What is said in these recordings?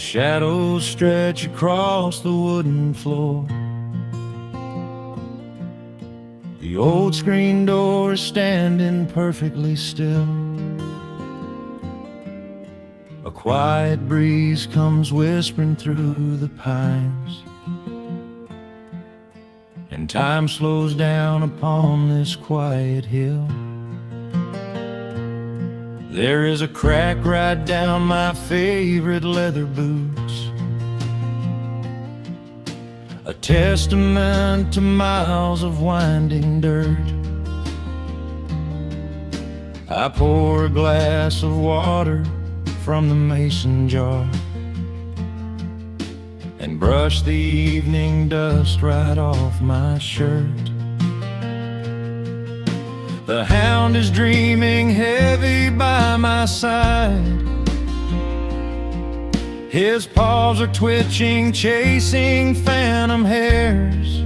Shadows stretch across the wooden floor. The old screen door is standing perfectly still. A quiet breeze comes whispering through the pines, and time slows down upon this quiet hill. There is a crack right down my favorite leather boots, a testament to miles of winding dirt. I pour a glass of water from the mason jar and brush the evening dust right off my shirt. The hound is dreaming heavy by my side. His paws are twitching, chasing phantom hares.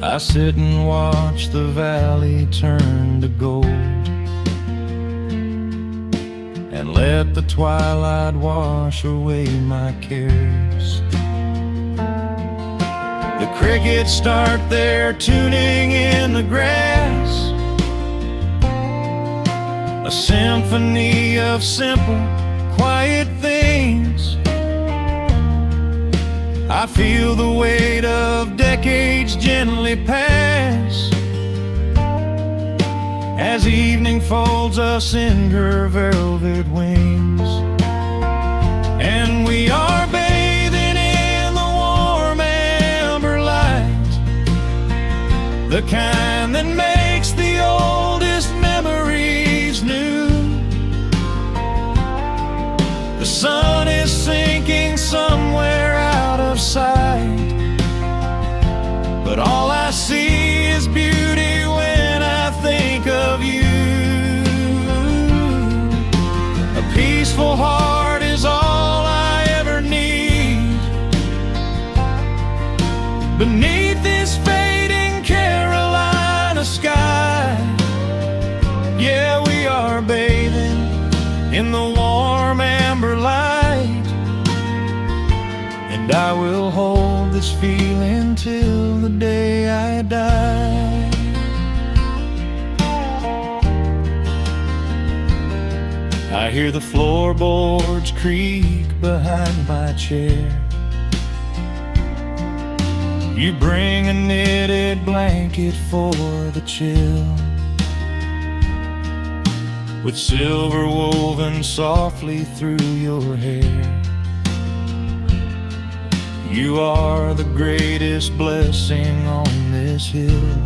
I sit and watch the valley turn to gold, and let the twilight wash away my cares. The crickets start their tuning in the grass, a symphony of simple, quiet things. I feel the weight of decades gently pass, as evening folds us in her velvet wings. And we are bathing in the warm amber light, the kind that makes the oldest memories new. The sun is sinking somewhere out of sight, but all I see is beauty when I think of you. A peaceful heart is all I ever need. Beneath this fading Carolina sky, yeah, we are bathing in the warm amber light, and I will hold this feeling till the day I die. I hear the floorboards creak behind my chair. You bring a knitted blanket for the chill, with silver woven softly through your hair. You are the greatest blessing on this hill.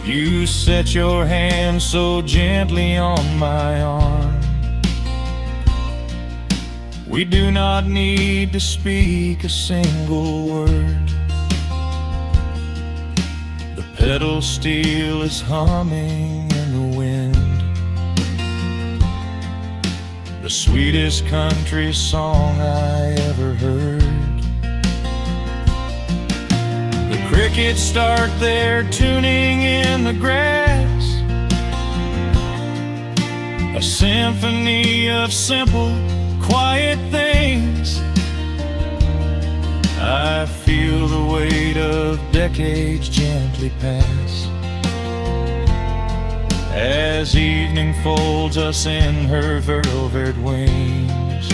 You set your hand so gently on my arm. We do not need to speak a single word. The pedal steel is humming in the wind, the sweetest country song I ever heard. The crickets start their tuning in the grass, a symphony of simple, quiet things. I feel the weight of decades gently pass, as evening folds us in her velvet wings.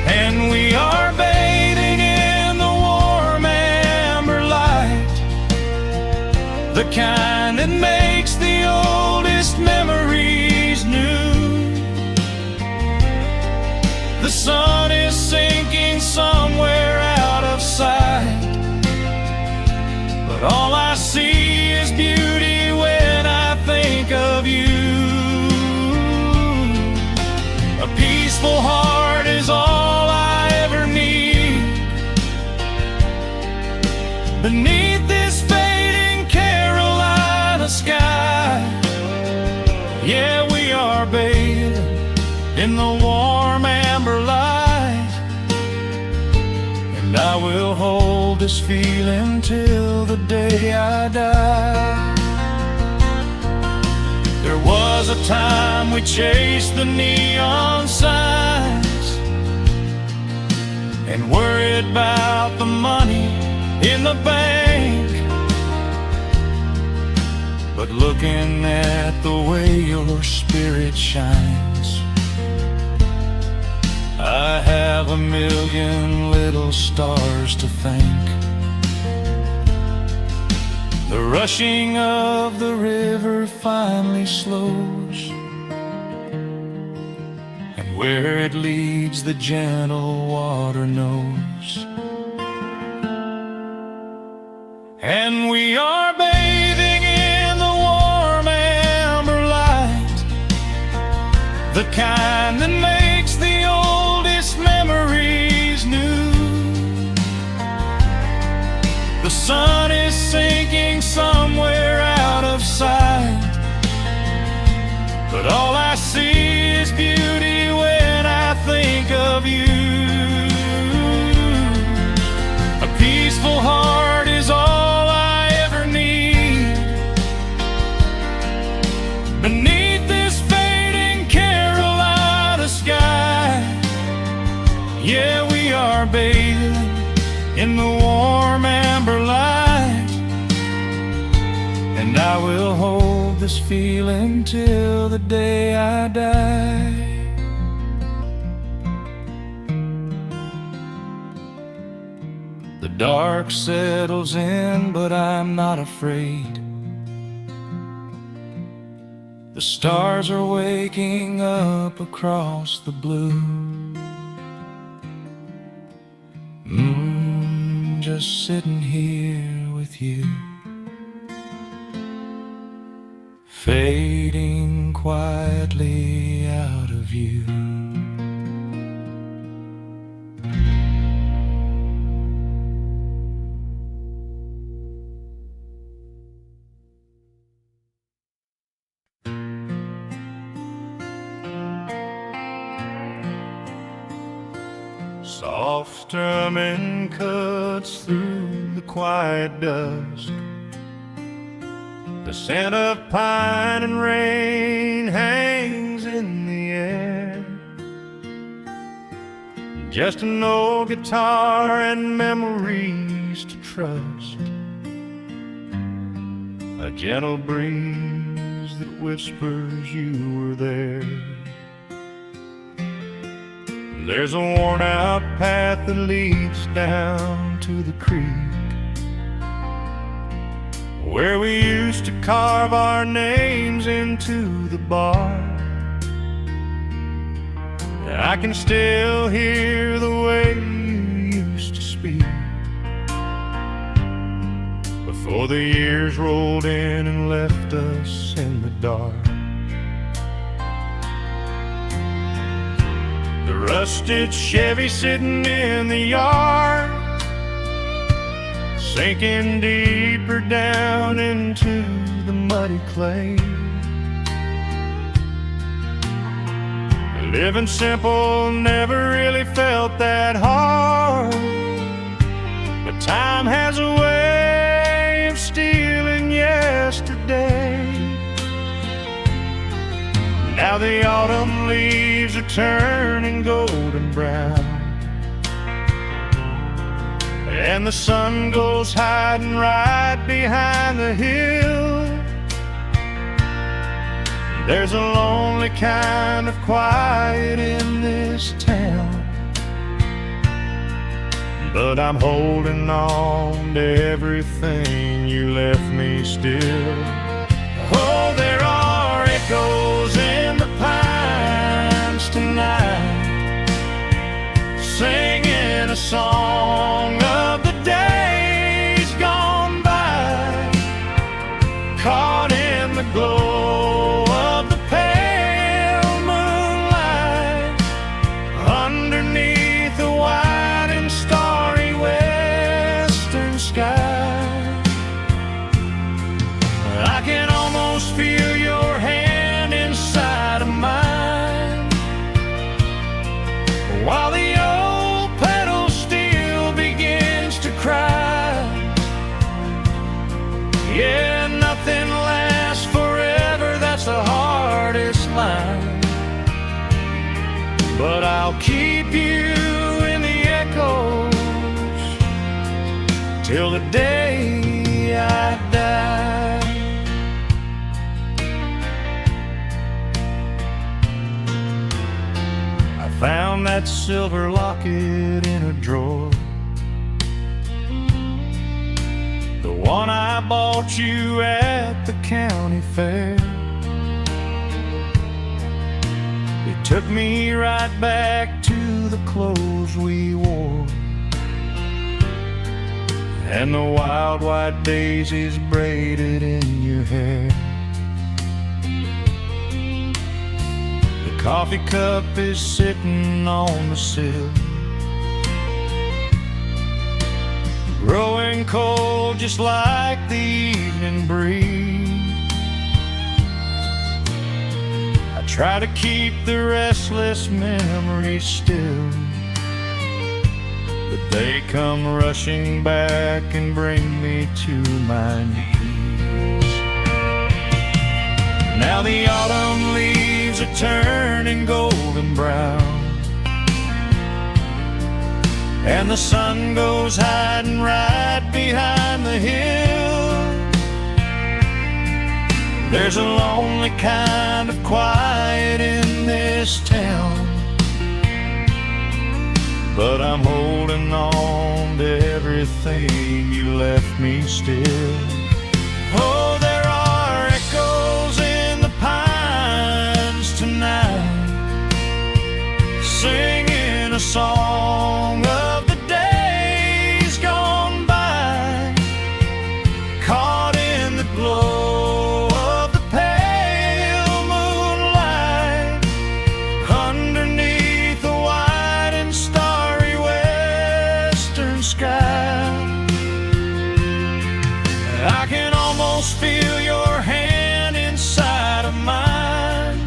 And we are bathing in the warm amber light, the kind that makes the oldest memories new. The sun is sinking somewhere out of sight, but all I see is beauty when I think of you. A peaceful heart is all I ever need. Beneath this fading Carolina sky, yeah, we are bathing in the warm amber light, and I will hold this feeling till the day I die. There was was a time we chased the neon signs and worried about the money in the bank. But looking at the way your spirit shines, I have a million little stars to thank. The rushing of the river finally slows, and where it leads the gentle water knows. And we are bathing in the warm amber light, the kind that makes the oldest memories new. The sun is sinking somewhere out of sight, but all I see is beauty when I think of you. A peaceful heart is all I ever need. Beneath this fading Carolina sky, yeah, we are bathing in the warm amber light, and I will hold this feeling till the day I die. The dark settles in, but I'm not afraid. The stars are waking up across the blue. Just sitting here with you, fading quietly out of view. Soft drumming cuts through the quiet dusk. The scent of pine and rain hangs in the air. Just an old guitar and memories to trust. A gentle breeze that whispers you were there. There's a worn-out path that leads down to the creek, where we used to carve our names into the bark. I can still hear the way you used to speak before the years rolled in and left us in the dark. The rusted Chevy sitting in the yard, sinking deeper down into the muddy clay. Living simple never really felt that hard, but time has a way of stealing yesterday. Now the autumn leaves are turning golden brown, and the sun goes hiding right behind the hill. There's a lonely kind of quiet in this town, but I'm holding on to everything you left me still. Oh, there are echoes in the pines tonight, singing a song of the days gone by, caught in the glow of the pale moonlight, underneath the wide and starry western sky. I can almost feel your hand inside of mine, while the old petals still keep you in the echoes till the day I die. I found that silver locket in a drawer, the one I bought you at the county fair. It took me right back to the clothes we wore and the wild white daisies braided in your hair. The coffee cup is sitting on the sill, growing cold just like the evening breeze. I try to keep the restless memories still, but they come rushing back and bring me to my knees. Now the autumn leaves are turning golden brown, and the sun goes hiding right behind the hill. There's a lonely kind of quiet in this town, but I'm holding on to everything you left me still. Oh, there are echoes in the pines tonight, singing a song of the days gone by, caught in the glow of the pale moonlight, underneath the white and starry western sky. I can almost feel your hand inside of mine,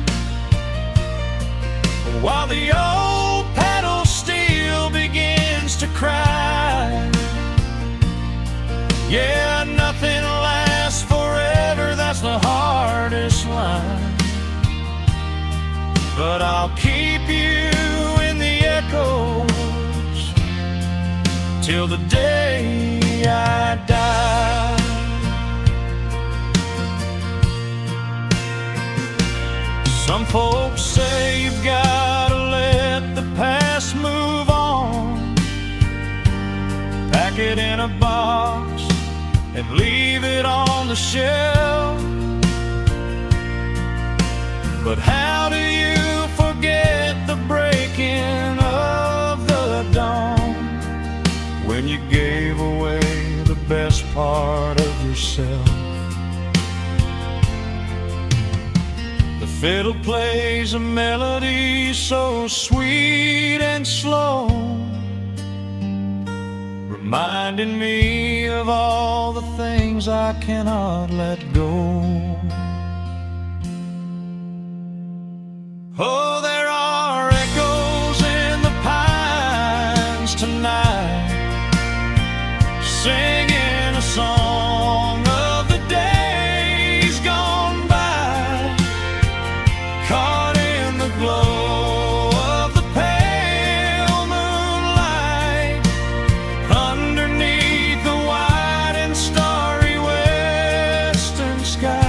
while the old pedal steel begins to cry. Yeah, nothing lasts forever, that's the hardest line, but I'll keep you in the echoes till the day I die. Some folks say you've gotta let the past move on, pack it in a box and leave it on the shelf. But how do you forget the breaking of the dawn, when you gave away the best part of yourself? The fiddle plays a melody so sweet and slow, reminding me of all the things I cannot let go. Oh, there are echoes in the pines tonight, singing a song of the days gone by, caught in the glow of the pale moonlight, underneath the white and starry western sky.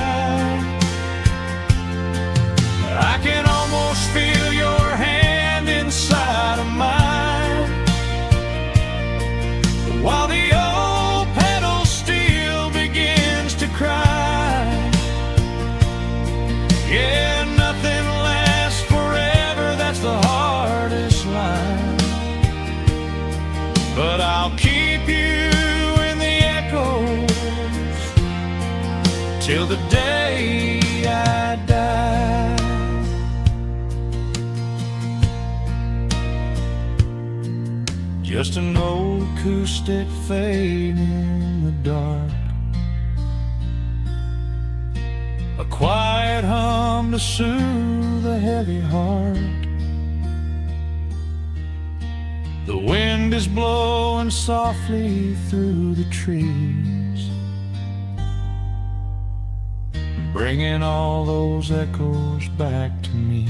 I can almost feel your hand inside of mine, while the old pedal steel begins to cry. Yeah, nothing lasts forever, that's the hardest line, but I'll keep you in the echoes till the day I die. Just an old acoustic fading in the dark, a quiet hum to soothe a heavy heart. The wind is blowing softly through the trees, bringing all those echoes back to me.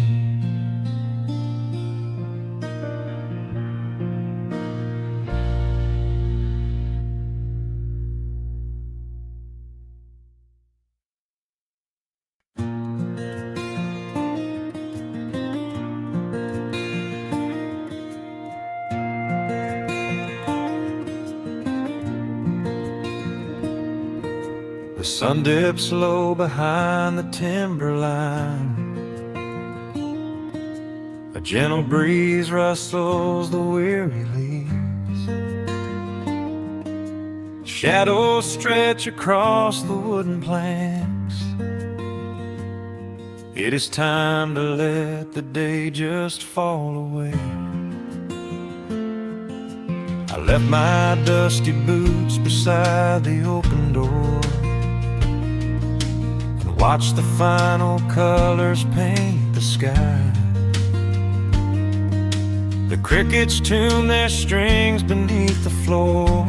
sun dips low behind the timberline. A gentle breeze rustles the weary leaves. Shadows stretch across the wooden planks. It is time to let the day just fall away. I left my dusty boots beside the open door and watched the final colors paint the sky. The crickets tune their strings beneath the floor,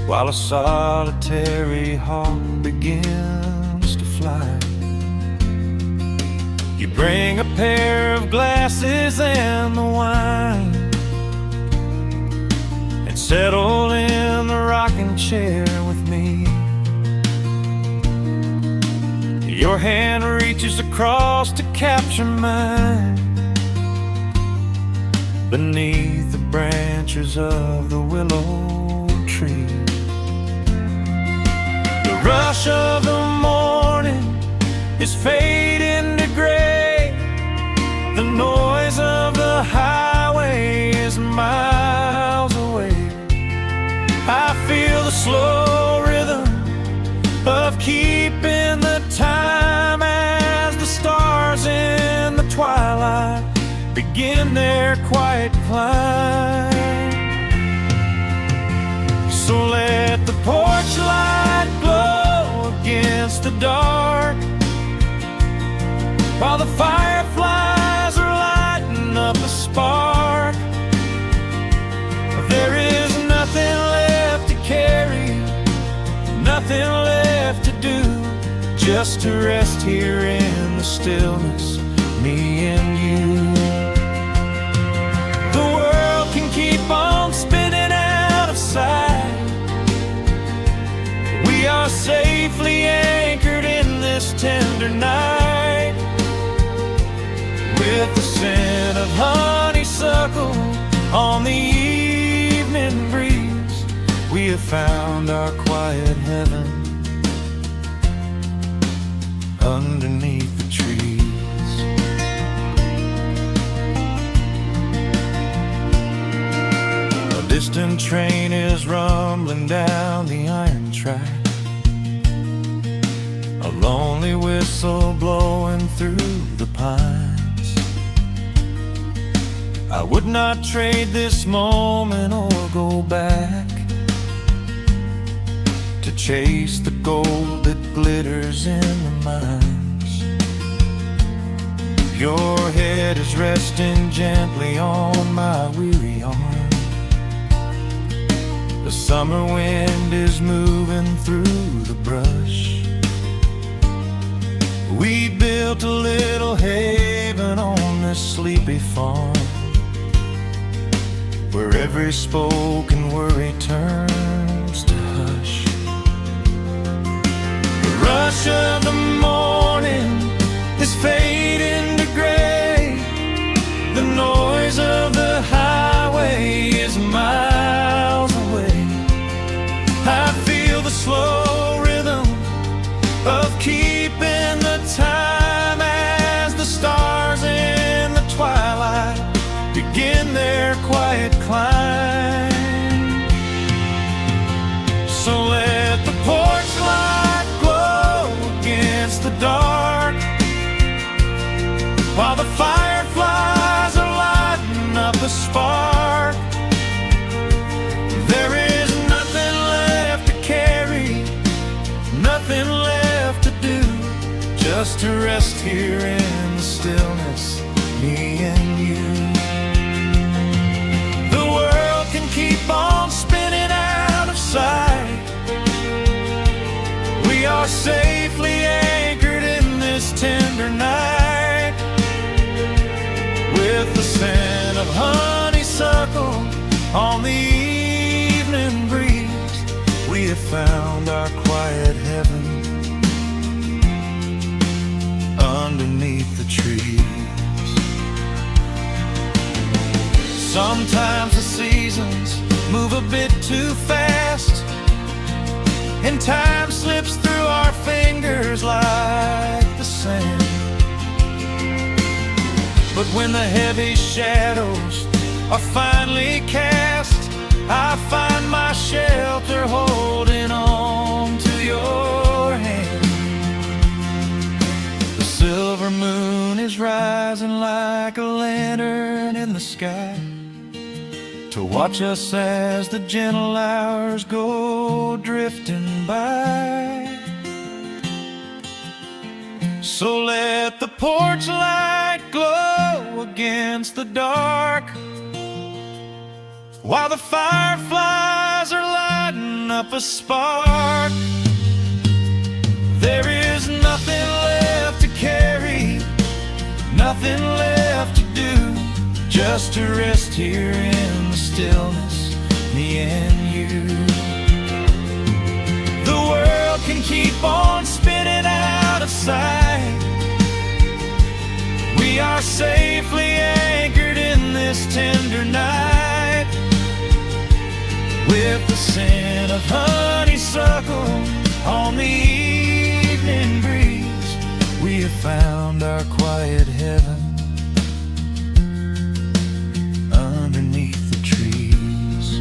while a solitary hawk begins to fly. You bring a pair of glasses and the wine, and settle in the rocking chair with me. Your hand reaches across to capture mine beneath the branches of the willow tree. The rush of the morning is fading to gray. The noise of the highway is miles away. I feel the slow rhythm of keeping the time as the stars in the twilight begin their quiet climb. So let the porch light glow against the dark, while the fireflies are lighting up a spark. There is nothing left to carry, nothing left to do, just to rest here in the stillness, me and you. The world can keep on spinning out of sight. We are safely anchored in this tender night. With the scent of honeysuckle on the evening breeze, we have found our quiet heaven underneath the trees. A distant train is rumbling down the iron track, a lonely whistle blowing through the pines. I would not trade this moment or go back to chase the gold that glitters in the mines. Your head is resting gently on my weary arm. The summer wind is moving through the brush. We built a little haven on this sleepy farm, where every spoken worry turns to hush. The rush of the morning is fading to gray. The noise of the highway is miles away. I feel the slow rhythm of keeping the time as the stars in the twilight begin their quiet climb. So let the porch light glow against the dark, while the fireflies are lighting up a spark. There is nothing left to carry, nothing left to do, just to rest here in the stillness, me and you. Keep on spinning out of sight. We are safely anchored in this tender night. With the scent of honeysuckle on the evening breeze, we have found our quiet heaven underneath the trees. Sometimes the seasons move a bit too fast. and time slips through our fingers like the sand. But when the heavy shadows are finally cast, I find my shelter holding on to your hand. The silver moon is rising like a lantern in the sky to watch us as the gentle hours go drifting by. So let the porch light glow against the dark, while the fireflies are lighting up a spark. There is nothing left to carry, nothing left to do, just to rest here in the stillness, me and you. The world can keep on spinning out of sight. We are safely anchored in this tender night, with the scent of honeysuckle on the evening breeze. We have found our quiet heaven underneath the trees.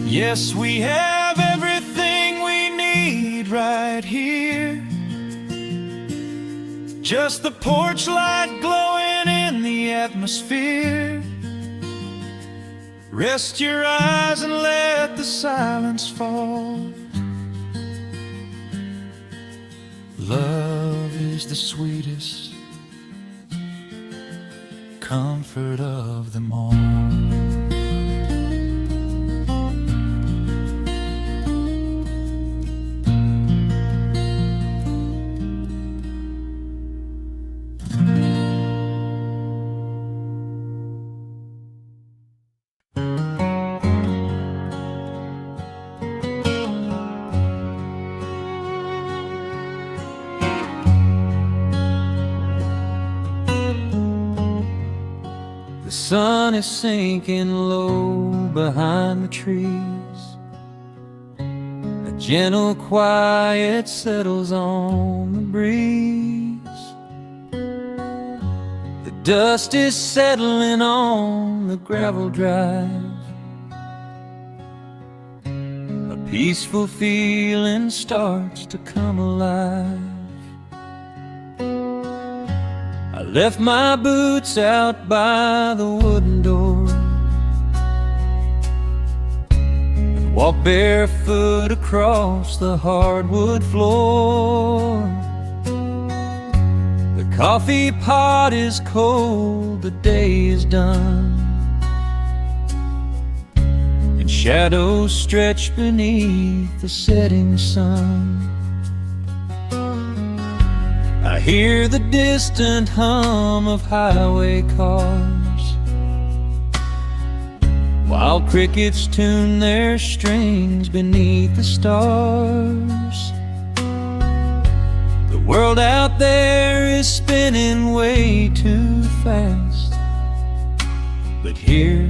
Yes, we have everything we need right here. Just the porch light glowing in the atmosphere. Rest your eyes and let the silence fall. Love is the sweetest comfort of them all. The sun is sinking low behind the trees. A gentle quiet settles on the breeze. The dust is settling on the gravel drive. A peaceful feeling starts to come alive. I left my boots out by the wooden door and walked barefoot across the hardwood floor. The coffee pot is cold, the day is done, and shadows stretch beneath the setting sun. I hear the distant hum of highway cars, while crickets tune their strings beneath the stars. The world out there is spinning way too fast, but here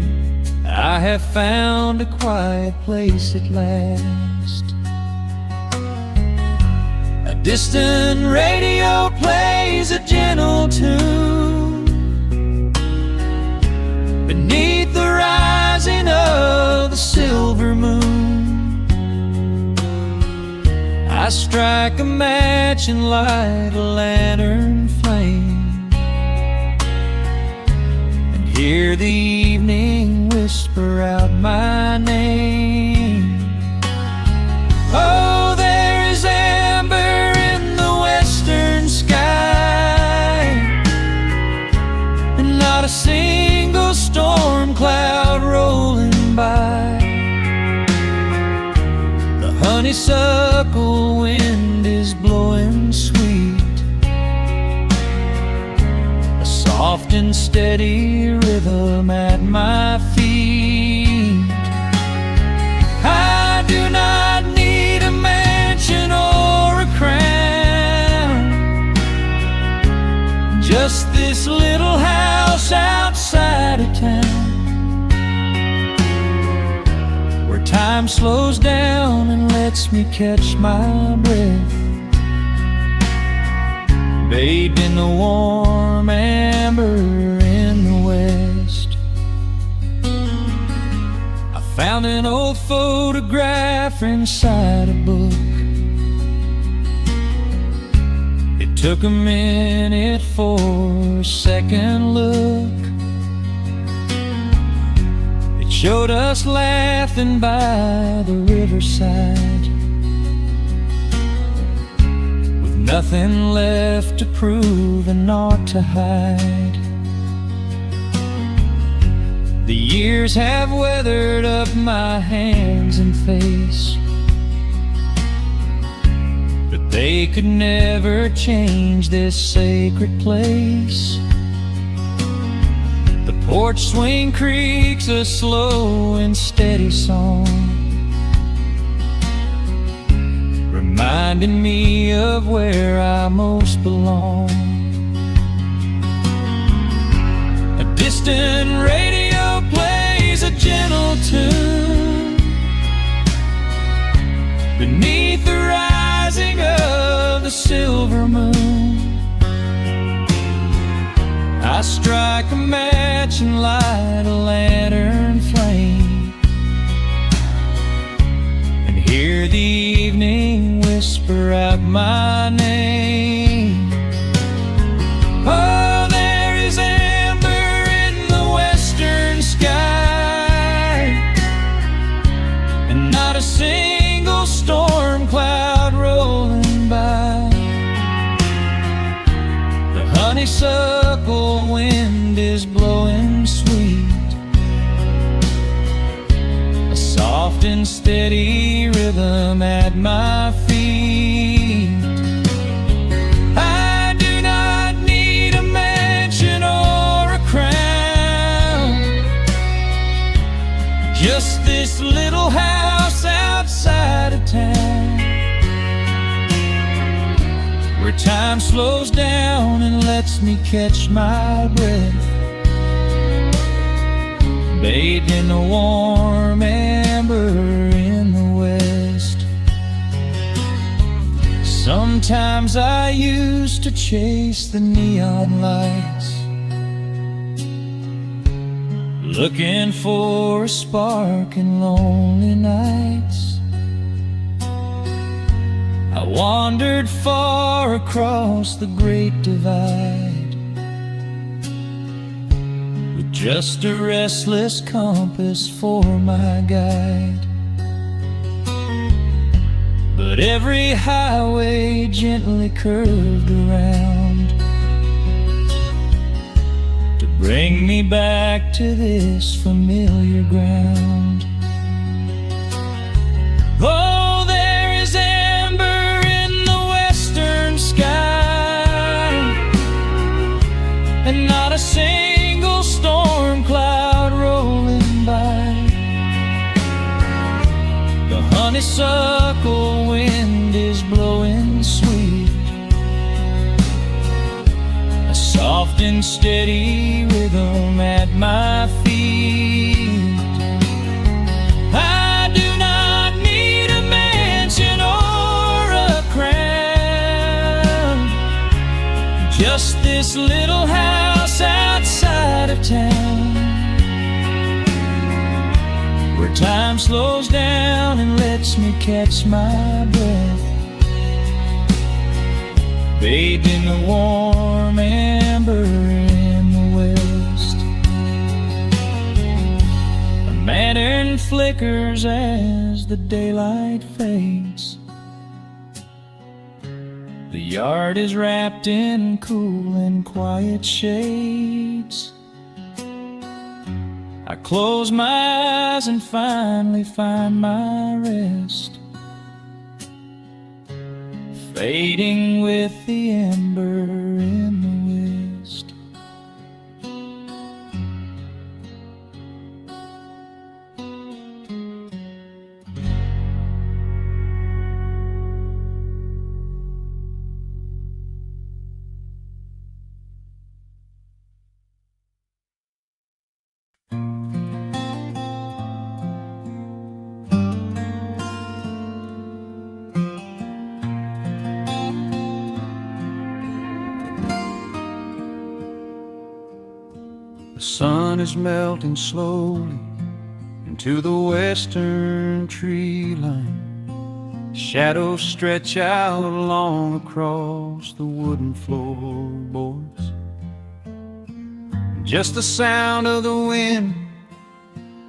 I have found a quiet place at last. A distant radio plays a gentle tune beneath the rising of the silver moon. I strike a match and light a lantern flame, and hear the evening whisper out my name. Oh, there is amber in the western sky, and not a single storm cloud rolling by. The honeysuckle wind is blowing sweet, a soft and steady rhythm at my feet. I do not need a mansion or a crown, just this little house outside of town. Time slows down and lets me catch my breath, bathed in the warm amber in the west. I found an old photograph inside a book. It took a minute for a second look. It showed us laughing by the riverside, with nothing left to prove and naught to hide. The years have weathered up my hands and face, but they could never change this sacred place. The porch swing creaks a slow and steady song, reminding me of where I most belong. A distant radio plays a gentle tune beneath the rising of the silver moon. I strike a match and light a lantern flame, and hear the evening whisper out my name. Oh, there is amber in the western sky, and not a single storm cloud rolling by. The honeysuckle wind is blowing sweet, a soft and steady rhythm at my feet. I do not need a mansion or a crown, just this little house outside of town, where time slows down and lets me catch my breath, bathed in the warm amber in the west. Sometimes I used to chase the neon lights, looking for a spark in lonely nights. I wandered far across the great divide, with just a restless compass for my guide. But every highway gently curved around to bring me back to this familiar ground. Oh, there is amber in the western sky, and not a single storm cloud rolling by. The honeysuckle wind is blowing sweet, a soft and steady rhythm at my feet. I do not need a mansion or a crown, just this little house outside of town, where time slows down and lets me catch my breath, bathed in the warm amber in the west. A lantern flickers as the daylight fades. The yard is wrapped in cool and quiet shades. I close my eyes and finally find my rest, fading with the ember in the west. The sun is melting slowly into the western tree line. Shadows stretch out long across the wooden floorboards. Just the sound of the wind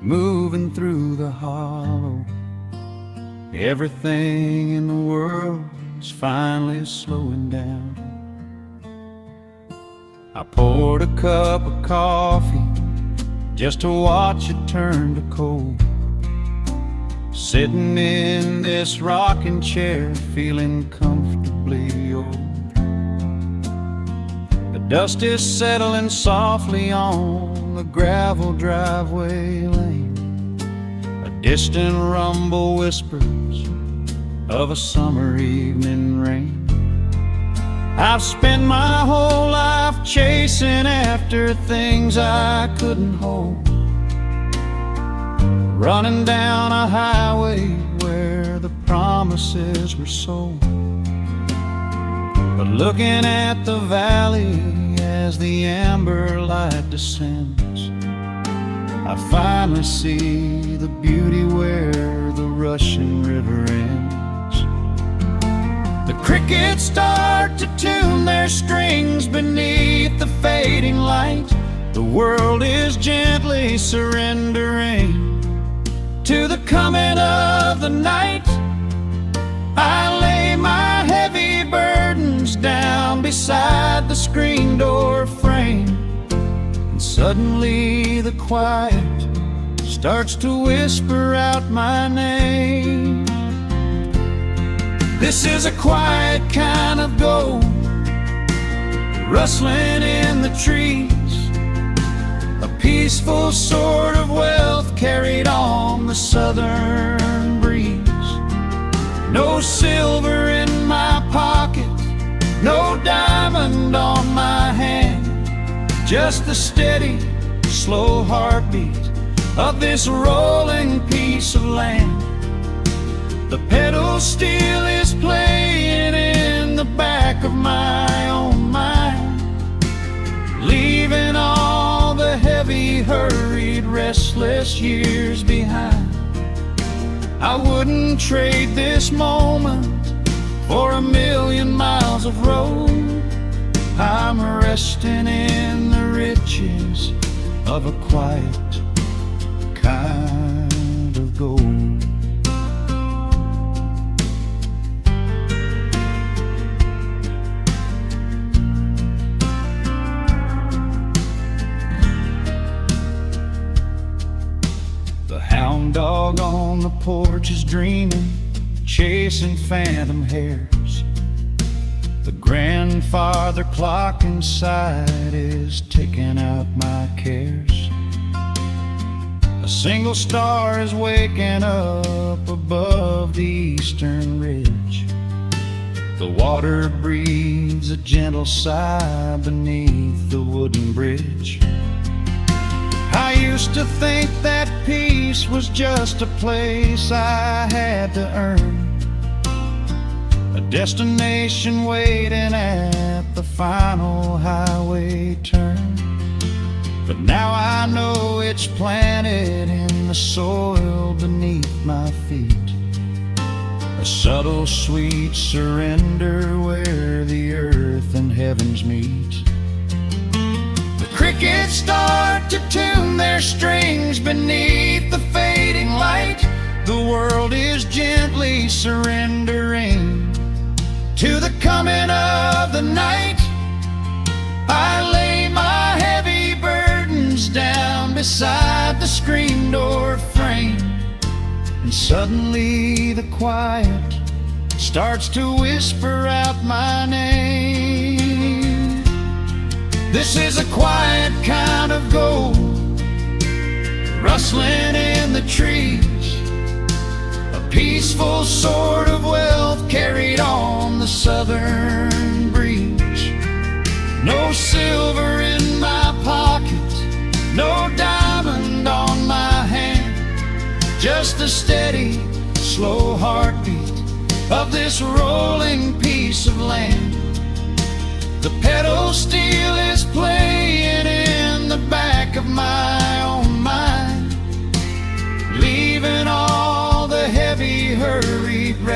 moving through the hollow. Everything in the world is finally slowing down. I poured a cup of coffee just to watch it turn to cold. Sitting in this rocking chair, feeling comfortably old. The dust is settling softly on the gravel driveway lane. A distant rumble whispers of a summer evening rain. I've spent my whole life chasing after things I couldn't hold, running down a highway where the promises were sold. But looking at the valley as the amber light descends, I finally see the beauty where the rushing river ends. The crickets start to tune their strings beneath the fading light. The world is gently surrendering to the coming of the night. I lay my heavy burdens down beside the screen door frame, and suddenly the quiet starts to whisper out my name. This is a quiet kind of gold, rustling in the trees, a peaceful sort of wealth carried on the southern breeze. No silver in my pocket, no diamond on my hand, just the steady, slow heartbeat of this rolling piece of land. The pedal steel is playing in the back of my own mind, leaving all the heavy, hurried, restless years behind. I wouldn't trade this moment for 1,000,000 miles of road. I'm resting in the riches of a quiet kind of gold. Hound dog on the porch is dreaming, chasing phantom hares. The grandfather clock inside is ticking out my cares. A single star is waking up above the eastern ridge. The water breathes a gentle sigh beneath the wooden bridge. I used to think that peace was just a place I had to earn, a destination waiting at the final highway turn. But now I know it's planted in the soil beneath my feet, a subtle sweet surrender where the earth and heavens meet. Crickets start to tune their strings beneath the fading light. The world is gently surrendering to the coming of the night. I lay my heavy burdens down beside the screen door frame, and suddenly the quiet starts to whisper out my name. This is a quiet kind of gold, rustling in the trees, a peaceful sort of wealth carried on the southern breeze. No silver in my pocket, no diamond on my hand, just the steady, slow heartbeat of this rolling piece of land. The pedal steel is playing in the back of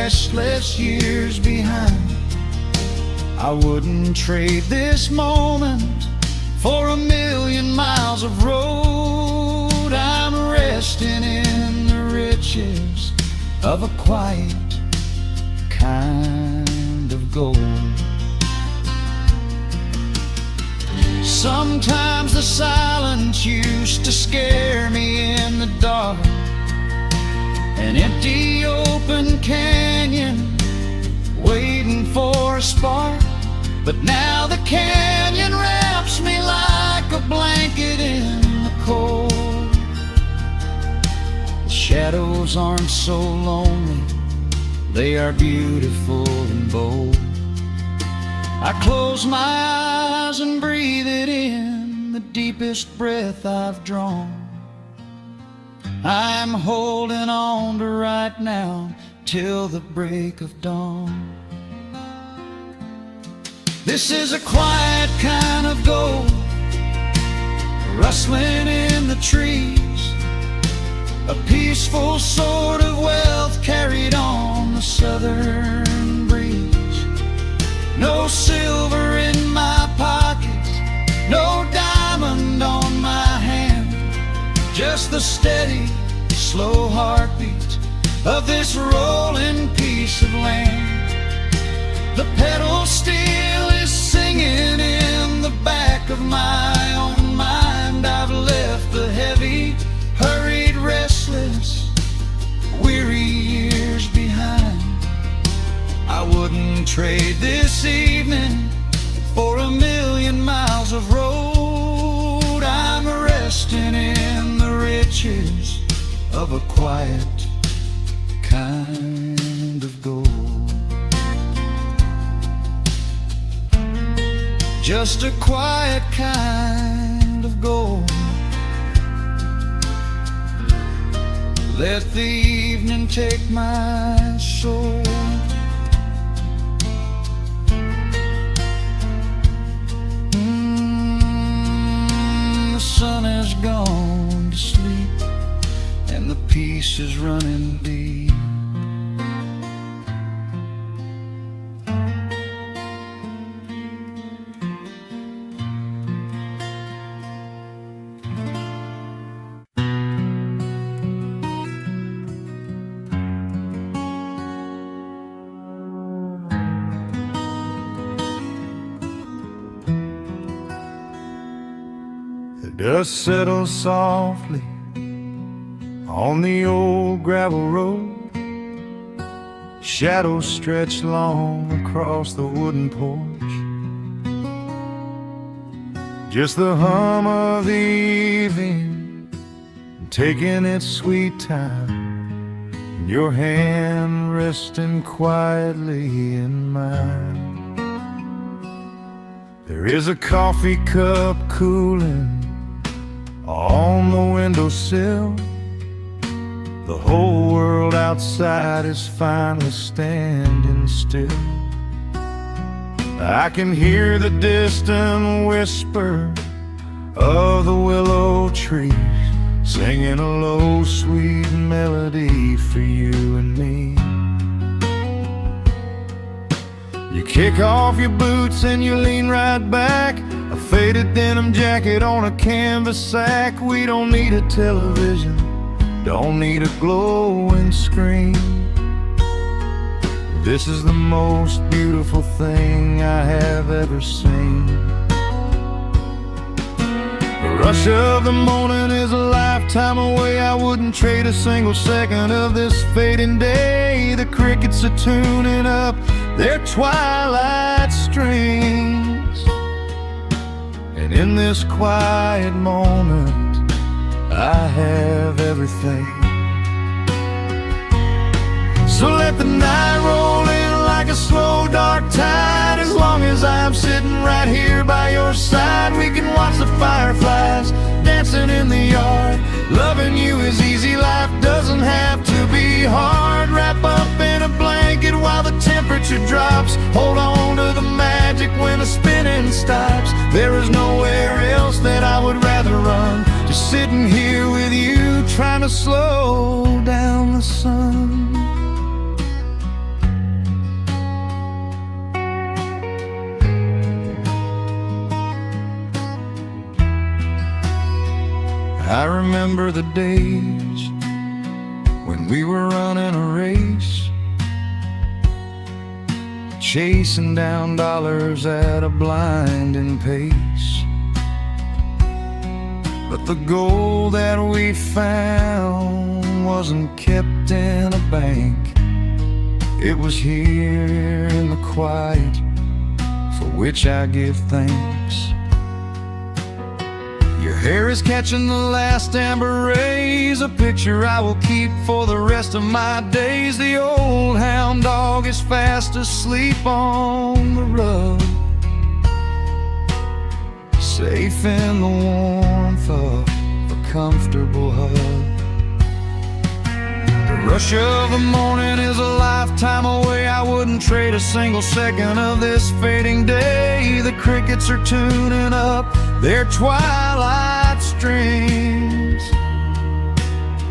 restless years behind. I wouldn't trade this moment for 1,000,000 miles of road. I'm resting in the riches of a quiet kind of gold. Sometimes the silence used to scare me in the dark, an empty open canyon waiting for a spark. But now the canyon wraps me like a blanket in the cold. The shadows aren't so lonely, they are beautiful and bold. I close my eyes and breathe it in, the deepest breath I've drawn. I'm holding on to right now till the break of dawn. This is a quiet kind of gold, rustling in the trees, a peaceful sort of wealth carried on the southern breeze. No silver in my pockets, no diamond on my hand, just the steady, slow heartbeat of this rolling piece of land. The pedal steel is singing in the back of my own mind. I've left the heavy, hurried, restless, weary years behind. I wouldn't trade this evening for 1,000,000 miles of road. I'm resting in the riches of a quiet kind of gold. Just a quiet kind of gold. Let the evening take my soul. The sun has gone to sleep and the peace is running deep. The dust settles softly on the old gravel road. Shadows stretch long across the wooden porch. Just the hum of the evening taking its sweet time, and your hand resting quietly in mine. There is a coffee cup cooling on the windowsill. The whole world outside is finally standing still. I can hear the distant whisper of the willow trees singing a low, sweet melody for you and me. You kick off your boots and you lean right back, a faded denim jacket on a canvas sack. We don't need a television, don't need a glowing screen. This is the most beautiful thing I have ever seen. The rush of the morning is a lifetime away. I wouldn't trade a single second of this fading day. The crickets are tuning up their twilight strings, and in this quiet moment I have everything. So let the night roll in like a slow dark tide. As long as I'm sitting right here by your side, we can watch the fireflies dancing in the yard. Loving you is easy, life doesn't have to be hard. Wrap up in a blanket while the temperature drops. Hold on to the magic when the spinning stops. There is nowhere else that I would rather run, just sitting here with you, trying to slow down the sun. I remember the days when we were running a race, chasing down dollars at a blinding pace. But the gold that we found wasn't kept in a bank. It was here in the quiet, for which I give thanks. Your hair is catching the last amber rays, a picture I will keep for the rest of my days. The old hound dog is fast asleep on the rug, safe in the warmth of a comfortable hug. The rush of the morning is a lifetime away. I wouldn't trade a single second of this fading day. The crickets are tuning up their twilight strings,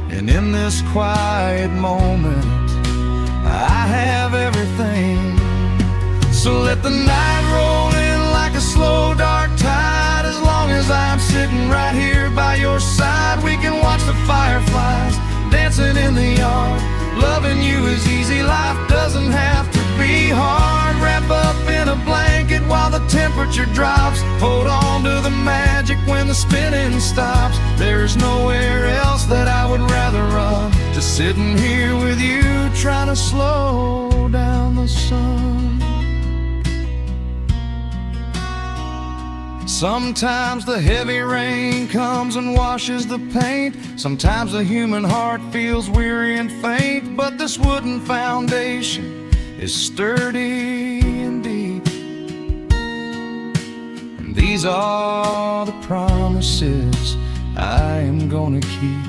and in this quiet moment I have everything. So let the night roll in like a slow dark tide. As long as I'm sitting right here by your side, we can watch the fireflies dancing in the yard. Loving you is easy, life doesn't have to be hard. Wrap up in a blanket while the temperature drops. Hold on to the magic when the spinning stops. There's nowhere else that I would rather run, just sitting here with you, trying to slow down the sun. Sometimes the heavy rain comes and washes the paint. Sometimes the human heart feels weary and faint. But this wooden foundation is sturdy and deep, and these are the promises I am gonna keep.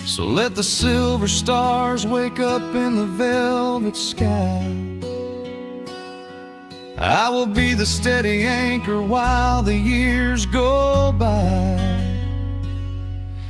So let the silver stars wake up in the velvet sky. I will be the steady anchor while the years go by.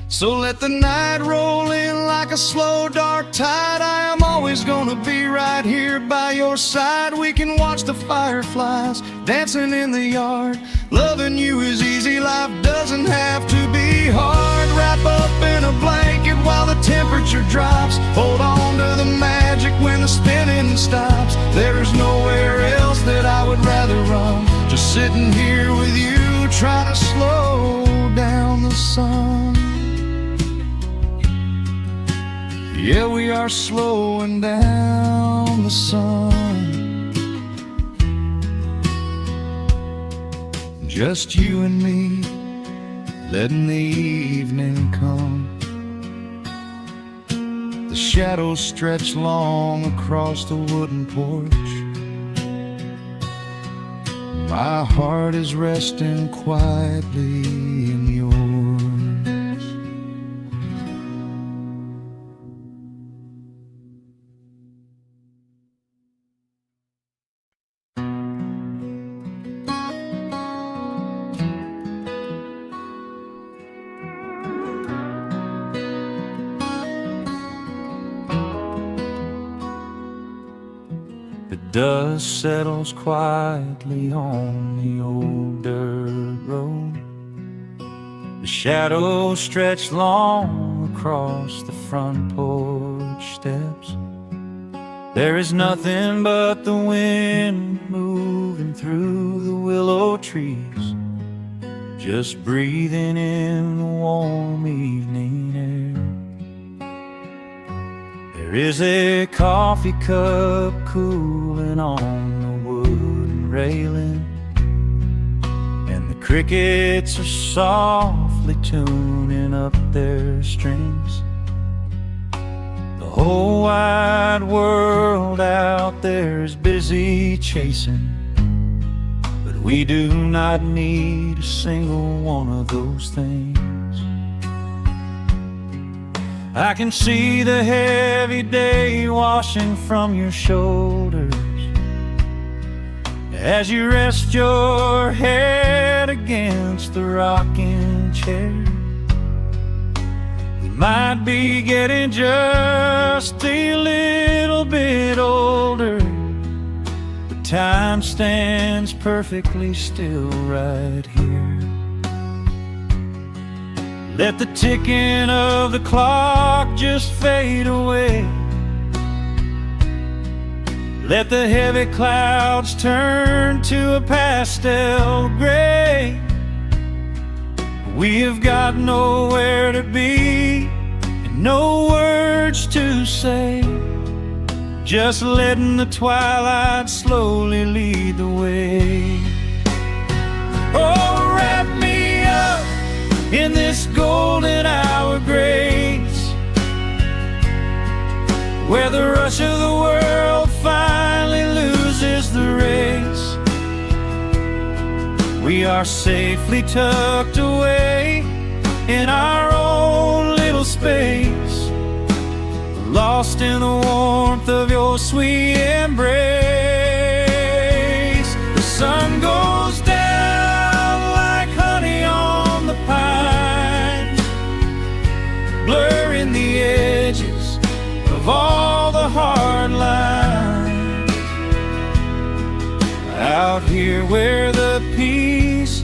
So let the night roll in like a slow dark tide. I am always gonna be right here by your side. We can watch the fireflies dancing in the yard. Loving you is easy, life doesn't have to be hard. Wrap up in a blanket while the temperature drops. Hold on to the magic when the spinning stops. There's nowhere else that I would rather run, just sitting here with you, trying to slow down the sun. Yeah, we are slowing down the sun. Just you and me, letting the evening come. The shadows stretch long across the wooden porch. My heart is resting quietly in yours. The dust settles quietly on the old dirt road. The shadows stretch long across the front porch steps. There is nothing but the wind moving through the willow trees, just breathing in the warm evening air. There is a coffee cup cooling on the wooden railing, and the crickets are softly tuning up their strings. The whole wide world out there is busy chasing, but we do not need a single one of those things. I can see the heavy day washing from your shoulders as you rest your head against the rocking chair. We might be getting just a little bit older, but time stands perfectly still right here. Let the ticking of the clock just fade away. Let the heavy clouds turn to a pastel gray. We have got nowhere to be and no words to say, just letting the twilight slowly lead the way. Oh, wrap me up in this golden hour grace, where the rush of the world finally loses the race. We are safely tucked away in our own little space, lost in the warmth of your sweet embrace. The sun goes down like honey on the pine, blurring the edges of all the hard lines. Out here where the peace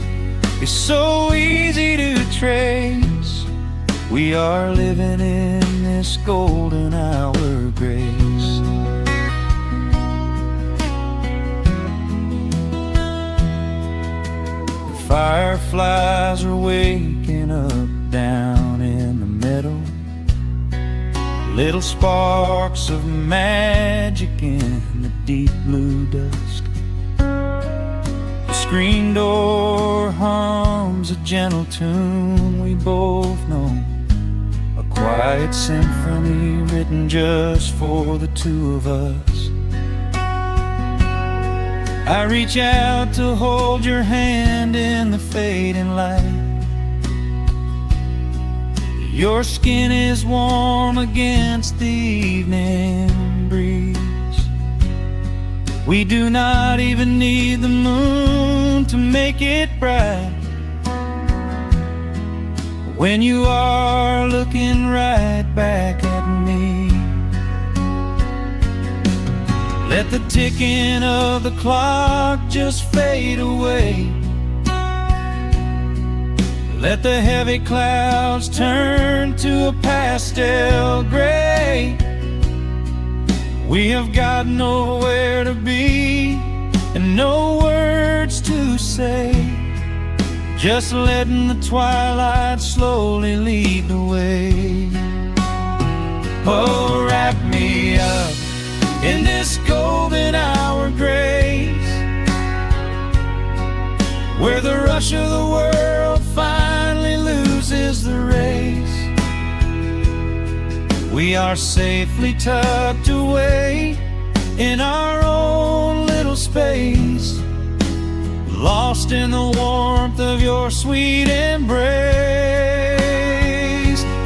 is so easy to trace, we are living in this golden hour grace. The fireflies are waking up down in the meadow, little sparks of magic in the deep blue dusk. The screen door hums a gentle tune we both know, a quiet symphony written just for the two of us. I reach out to hold your hand in the fading light. Your skin is warm against the evening breeze. We do not even need the moon to make it bright, when you are looking right back at me. Let the ticking of the clock just fade away. Let the heavy clouds turn to a pastel gray. We have got nowhere to be and no words to say, just letting the twilight slowly lead the way. Oh, wrap me up in this golden hour grace, where the rush of the world finally loses the race. We are safely tucked away in our own little space, lost in the warmth of your sweet embrace.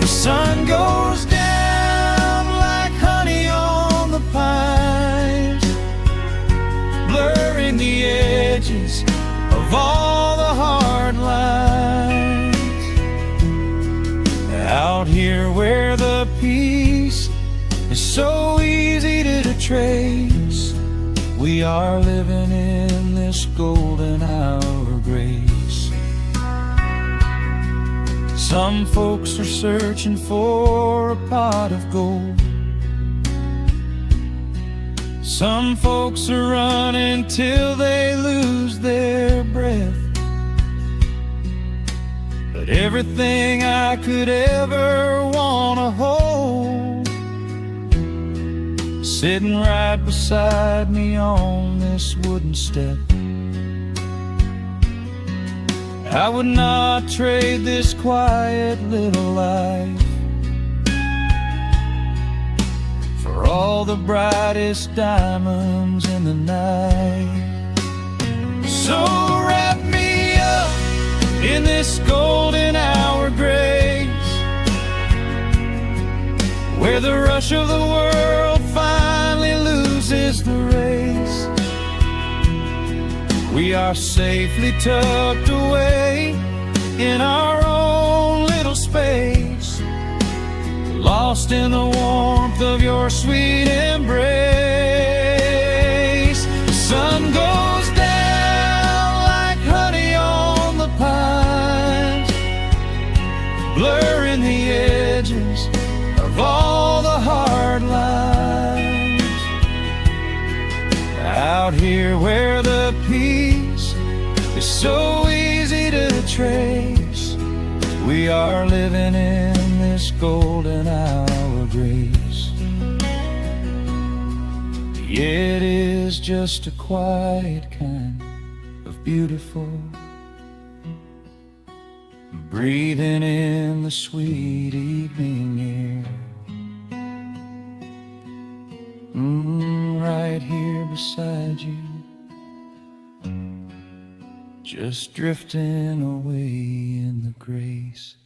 The sun goes down like honey on the pines, blurring the edges of all the hard lines. Out here where the peace is so easy to trace, we are living in this golden hour grace. Some folks are searching for a pot of gold, some folks are running till they lose their breath. But everything I could ever wanna hold, sitting right beside me on this wooden step. I would not trade this quiet little life for all the brightest diamonds in the night. So wrap me up in this golden hour grace, where the rush of the world finally loses the race. We are safely tucked away in our own little space, lost in the warmth of your sweet embrace. The sun goes down like honey on the pines, blurred in the edges of all the hard lines. Out here where the peace is so easy to trace, we are living in this golden hour grace. It is just a quiet kind of beautiful, breathing in the sweet evening air. Right here beside you, just drifting away in the grace.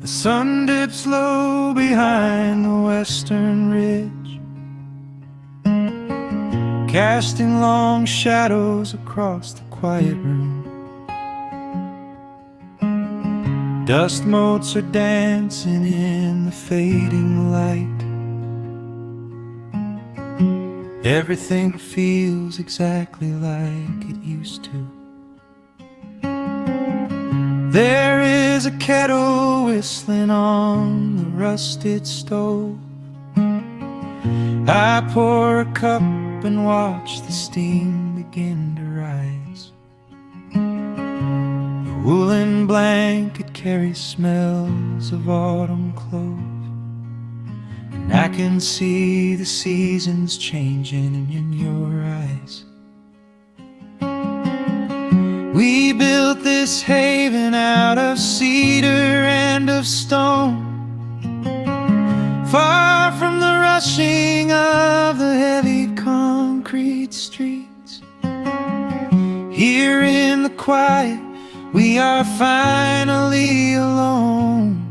The sun dips low behind the western ridge, casting long shadows across the quiet room. Dust motes are dancing in the fading light. Everything feels exactly like it used to. There is a kettle whistling on the rusted stove. I pour a cup and watch the steam begin to rise. The woolen blanket carries smells of autumn clothes, and I can see the seasons changing in your eyes. We built this haven out of cedar and of stone, far from the rushing of the heavy concrete streets. Here in the quiet, we are finally alone.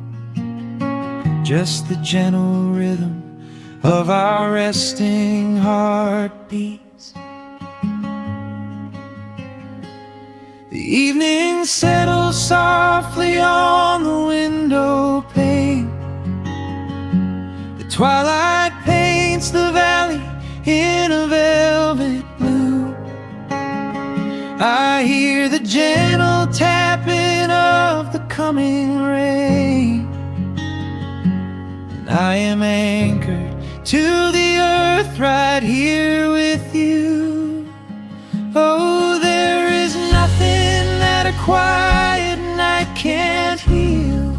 Just the gentle rhythm of our resting heartbeats. The evening settles softly on the window pane. The twilight paints the valley in a velvet blue. I hear the gentle tapping of the coming rain, and I am anchored to the earth right here with you. Oh, there is nothing that a quiet night can't heal.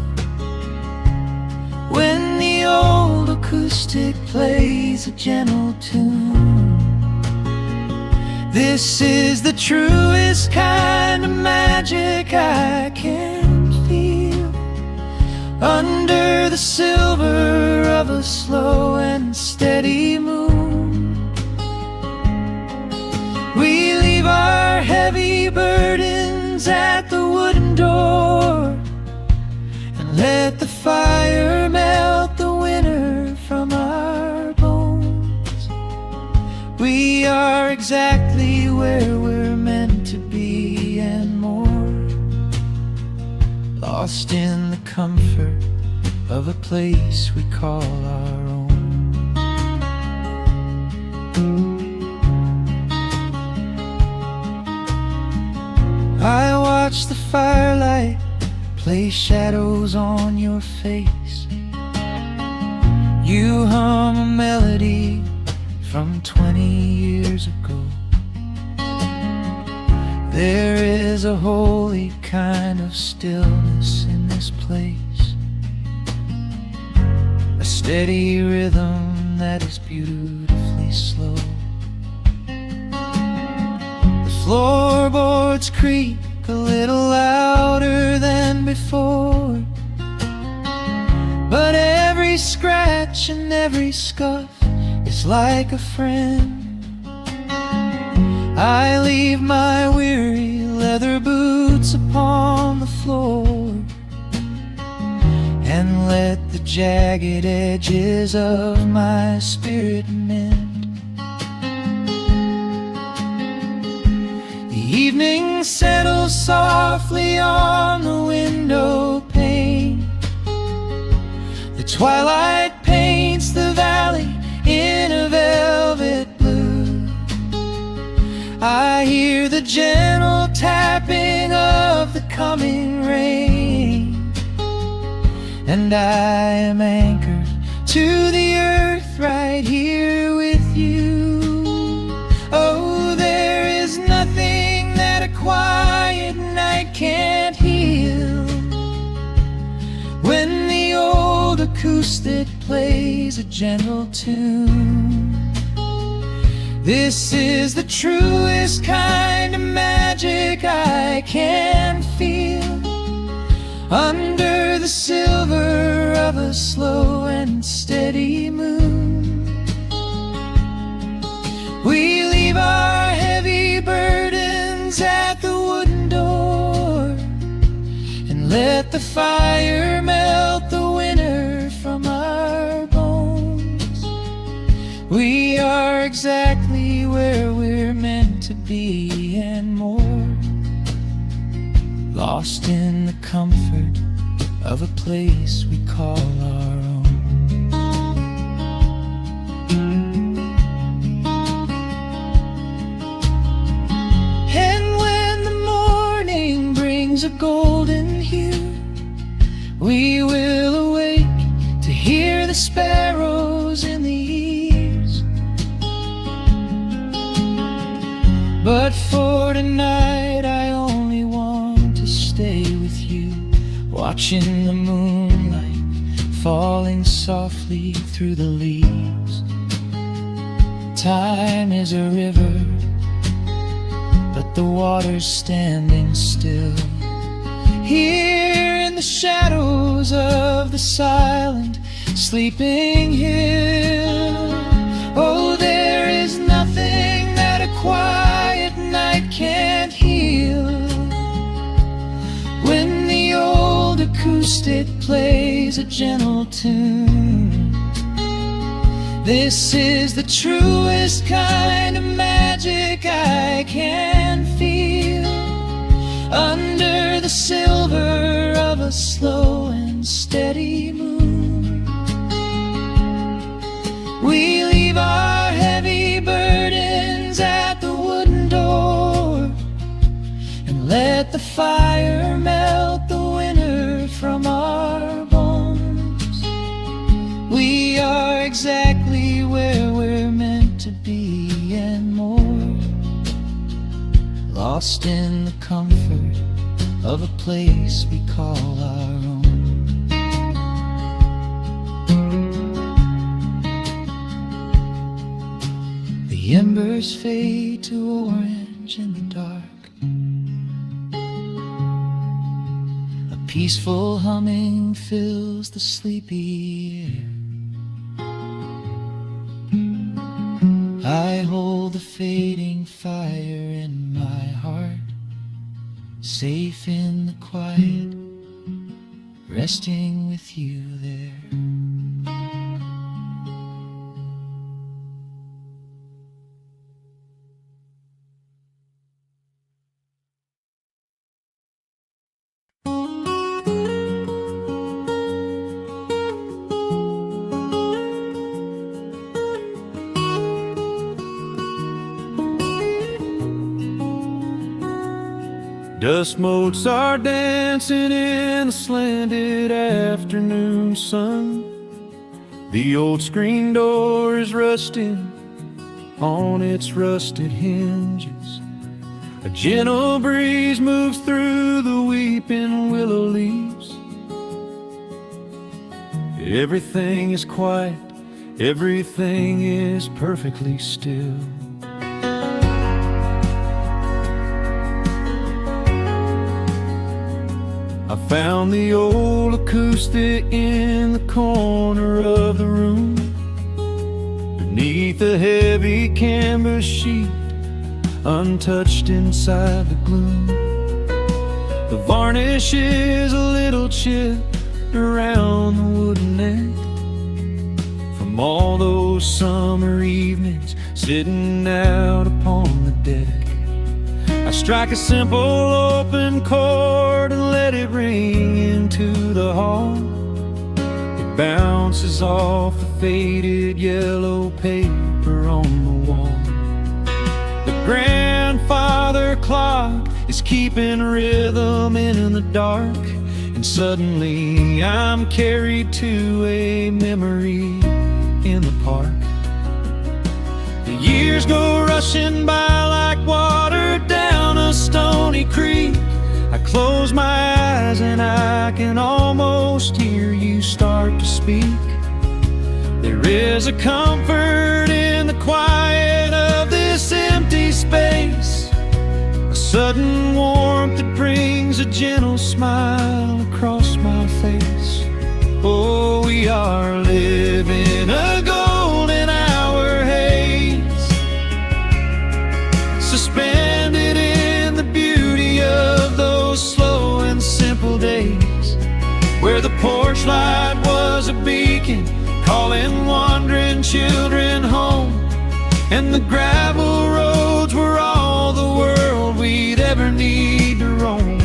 When the old acoustic plays a gentle tune, this is the truest kind of magic I can feel. Under the silver of a slow and steady moon, we leave our heavy burdens at the wooden door, and let the fire melt the winter from our bones. We are exactly where we're meant to be and more, lost in the comfort of a place we call our own. I watch the firelight play shadows on your face. You hum a melody from 20 years ago. There is a holy kind of stillness in this place, a steady rhythm that is beautifully slow. The floorboards creak a little louder than before, but every scratch and every scuff is like a friend. I leave my weary leather boots upon the floor, and let the jagged edges of my spirit mend. The evening settles softly on the window pane. twilight paints the valley in a velvet blue. I hear the gentle tapping of the coming rain, and I am anchored to the earth right here with you. Oh, there is nothing that a quiet night can't heal. When the old acoustic plays a gentle tune, this is the truest kind of magic I can feel. Under the silver of a slow and steady moon, we leave our heavy burdens at the wooden door, and let the fire melt the winter from our bones. We are exactly where we're meant to be and more, lost in the comfort of a place we call our own. And when the morning brings a golden hue, we will awake to hear the sparrows in the eaves. But for tonight I only want to stay with you, watching the moonlight falling softly through the leaves. Time is a river, but the water's standing still. Here in the shadows of the silent, sleeping hill. Oh, there is nothing that a quiet night can't heal. When the old acoustic plays a gentle tune, this is the truest kind of magic I can feel. Under the silver of a slow and steady moon, we leave our heavy burdens at the wooden door, and let the fire melt the winter from our bones. We are exactly where we're meant to be and more, lost in the comfort of a place we call our own. The embers fade to orange in the dark. A peaceful humming fills the sleepy air. I hold the fading fire in my heart, safe in the quiet, resting with you there. Dust motes are dancing in the slanted afternoon sun. The old screen door is rusting on its rusted hinges. A gentle breeze moves through the weeping willow leaves. Everything is quiet, everything is perfectly still. I found the old acoustic in the corner of the room, beneath a heavy canvas sheet, untouched inside the gloom. The varnish is a little chipped around the wooden neck, from all those summer evenings sitting out upon the deck. I strike a simple open chord and let it ring into the hall. It bounds bounces off the faded yellow paper on the wall. The grandfather clock is keeping rhythm in the dark, and suddenly I'm carried to a memory in the park. The years go rushing by like water down a stony creek. I close my eyes and I can almost hear you start to speak. There is a comfort in the quiet of this empty space, a sudden warmth that brings a gentle smile across my face. Oh, we are living a golden hour haze, suspended in the beauty of those slow and simple days, where the porch light was a beacon calling wandering children home, and the gravel roads were all the world we'd ever need to roam.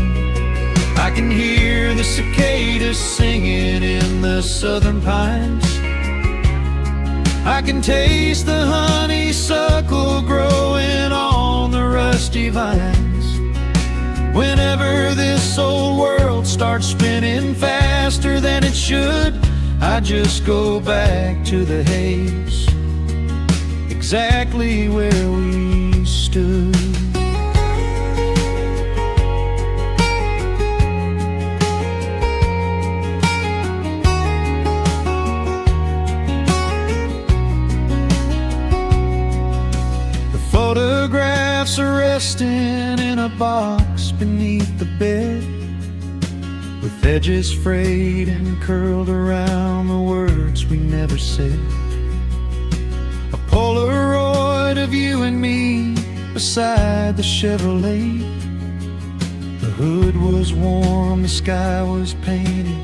I can hear the cicadas singing in the southern pines. I can taste the honeysuckle growing on the rusty vines. Whenever this old world starts spinning faster than it should, I just go back to the haze, exactly where we stood. The photographs are resting in a box beneath the bed, with edges frayed and curled around the words we never said. A Polaroid of you and me beside the Chevrolet. The hood was warm, the sky was painted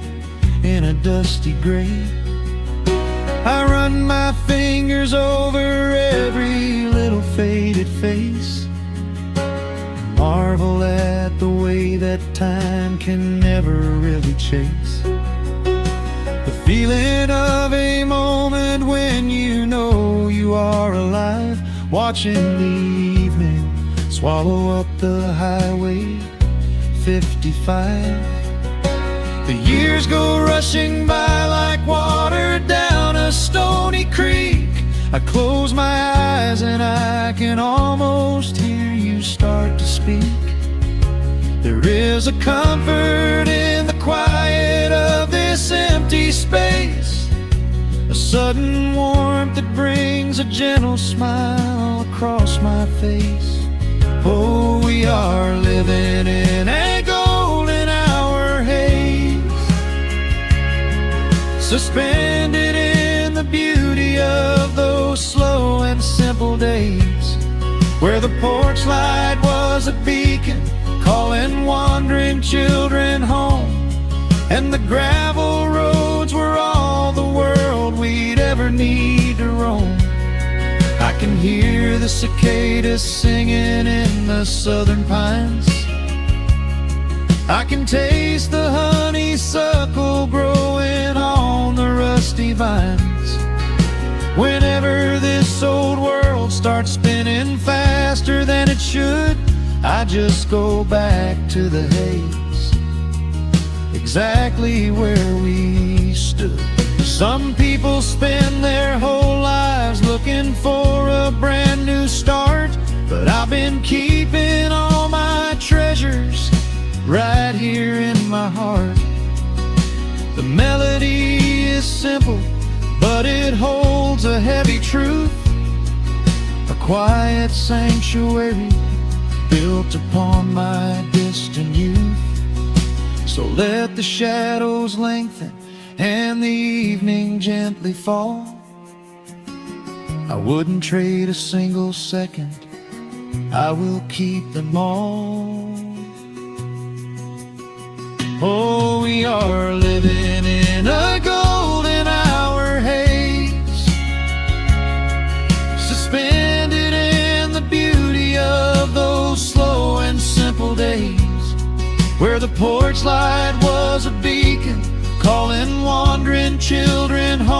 in a dusty gray. I run my fingers over every little faded face, marvel at the way that time can never really chase. The feeling of a moment when you know you are alive, watching the evening swallow up the highway 55. The years go rushing by like water down a stony creek. I close my eyes and I can almost hear you start to speak. There is a comfort in the quiet of this empty space, a sudden warmth that brings a gentle smile across my face. Oh, we are living in a golden hour haze, suspended in the beauty of those slow and simple days, where the porch light was a beacon calling wandering children home, and the gravel roads were all the world we'd ever need to roam. I can hear the cicadas singing in the southern pines. I can taste the honeysuckle growing on the rusty vines. Whenever this old world starts spinning faster than it should, I just go back to the haze, exactly where we stood. Some people spend their whole lives looking for a brand new start, but I've been keeping all my treasures right here in my heart. The melody is simple, but it holds a heavy truth, a quiet sanctuary built upon my distant youth. So let the shadows lengthen and the evening gently fall. I wouldn't trade a single second, I will keep them all. Oh, we are living in a golden hour haze, suspended in the beauty of those slow and simple days, where the porch light was a beacon calling wandering children home.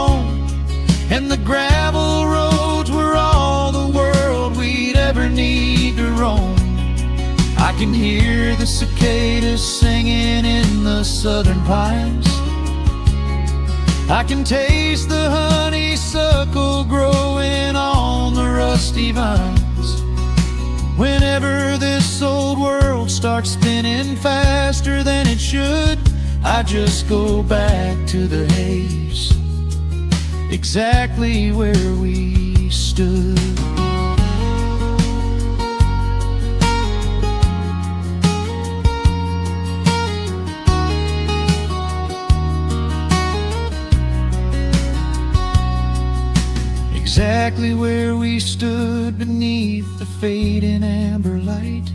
the gravel roads were all the world we'd ever need to roam. I can hear the cicadas singing in the southern pines. I can taste the honeysuckle growing on the rusty vines. Whenever this old world starts spinning faster than it should, I just go back to the haze, exactly where we stood. Exactly where we stood beneath the fading amber light.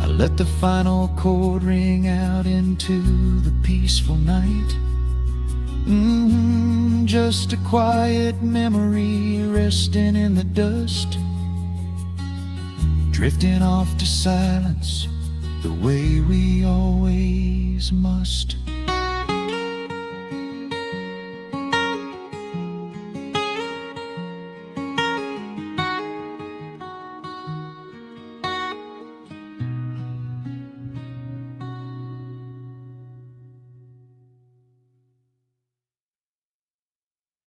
I let the final chord ring out into the peaceful night. Just a quiet memory resting in the dust, drifting off to silence the way we always must.